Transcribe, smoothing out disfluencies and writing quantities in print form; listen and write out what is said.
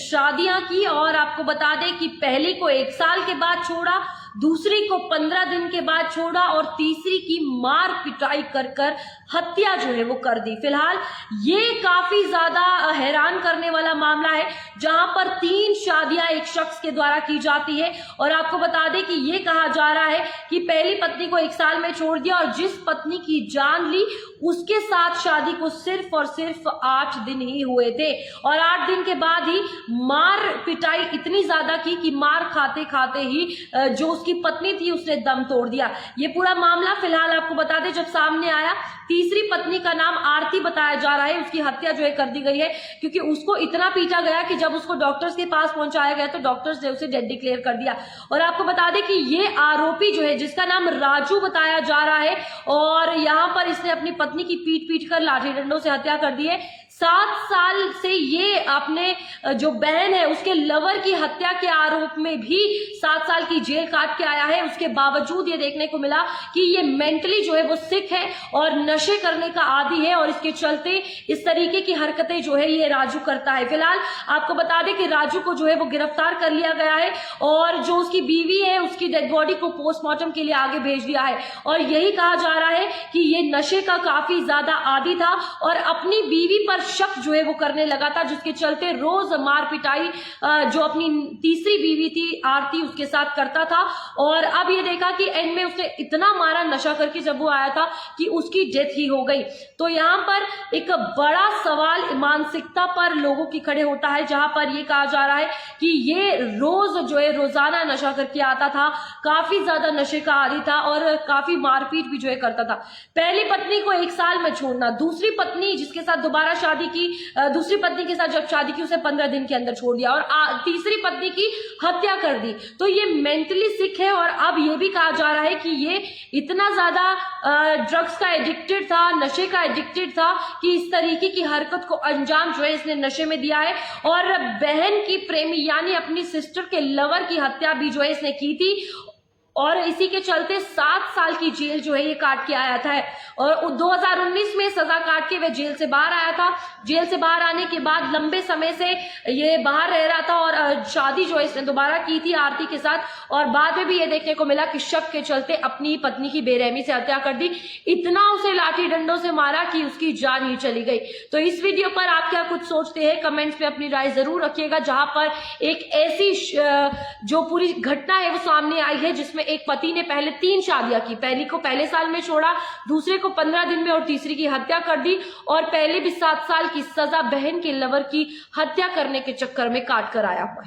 शादियां की और आपको बता दें कि पहली को 1 साल के बाद छोड़ा, दूसरी को 15 दिन के बाद छोड़ा और तीसरी की मार पिटाई कर कर हत्या जो है वो कर दी। फिलहाल ये काफी ज्यादा हैरान करने वाला मामला है, जहां पर 3 शादियां एक शख्स के द्वारा की जाती है और आपको बता दें कि ये कहा जा रहा है कि पहली पत्नी को 1 साल में छोड़ दिया और जिस पत्नी की जान ली उसके साथ शादी को सिर्फ और सिर्फ 8 दिन ही हुए थे और 8 दिन के बाद ही मार पिटाई इतनी ज्यादा की कि मार खाते खाते ही जो उसकी पत्नी थी उसने दम तोड़ दिया। ये पूरा मामला फिलहाल आपको बता दें जब सामने आया, तीसरी पत्नी का नाम आरती बताया जा रहा है, उसकी हत्या जो है कर दी गई है क्योंकि उसको इतना पीटा गया कि जब उसको डॉक्टर्स के पास पहुंचाया गया तो डॉक्टर्स ने उसे डेड डिक्लेयर कर दिया। और आपको बता दें कि ये आरोपी जो है जिसका नाम राजू बताया जा रहा है और यहाँ पर इसने अपनी पत्नी की पीट कर लाठी डंडों से हत्या कर दी है। 7 साल से ये अपने जो बहन है उसके लवर की हत्या के आरोप में भी 7 साल की जेल काट के आया है। उसके बावजूद ये देखने को मिला कि ये मेंटली जो है वो सिक है और नशे करने का आदी है और इसके चलते इस तरीके की हरकतें जो है ये राजू करता है। फिलहाल आपको बता दें कि राजू को जो है वो गिरफ्तार कर लिया गया है और जो उसकी बीवी है उसकी डेड बॉडी को पोस्टमार्टम के लिए आगे भेज दिया है और यही कहा जा रहा है कि ये नशे का काफी ज्यादा आदी था और अपनी बीवी पर शक जो है वो करने लगा था, जिसके चलते रोज मार पिटाई जो अपनी तीसरी बीवी थी आरती उसके साथ करता था। और अब ये देखा कि एंड में उसने इतना मारा नशा करके जब वो आया था कि उसकी डेथ ही हो गई। तो यहाँ पर एक बड़ा सवाल मानसिकता पर लोगों की खड़े होता है, जहां पर ये कहा जा रहा है कि ये रोज जो है रोजाना नशा करके आता था, काफी ज्यादा नशे का आदी था और काफी मारपीट भी जो है करता था। पहली पत्नी को 1 साल में छोड़ना, दूसरी पत्नी जिसके साथ दोबारा शादी की, दूसरी पत्नी के साथ जब शादी की उसे 15 दिन के अंदर छोड़ दिया और तीसरी पत्नी की हत्या कर दी। तो ये मेंटली सिक है और अब ये भी कहा जा रहा है कि ये इतना ज्यादा ड्रग्स का एडिक्टेड था, नशे का एडिक्टेड था कि इस तरीके की हरकत को अंजाम जो है इसने नशे में दिया है और बहन की प्रेमी यानी अपनी सिस्टर के लवर की हत्या भी जो है इसने की थी और इसी के चलते 7 साल की जेल जो है ये काट के आया था और 2019 में सजा काट के वह जेल से बाहर आया था। जेल से बाहर आने के बाद लंबे समय से ये बाहर रह रहा था और शादी जो है इसने दोबारा की थी आरती के साथ और बाद में भी ये देखने को मिला कि शक के चलते अपनी पत्नी की बेरहमी से हत्या कर दी। इतना उसे लाठी डंडों से मारा कि उसकी जान ही चली गई। तो इस वीडियो पर आप क्या कुछ सोचते हैं, कमेंट्स में अपनी राय जरूर रखिएगा। जहां पर एक ऐसी जो पूरी घटना है वो सामने आई है जिसमें एक पति ने पहले 3 शादियां की, पहली को पहले साल में छोड़ा, दूसरे को 15 दिन में और तीसरी की हत्या कर दी और पहले भी 7 साल की सजा बहन के लवर की हत्या करने के चक्कर में काट कर आया हुआ है।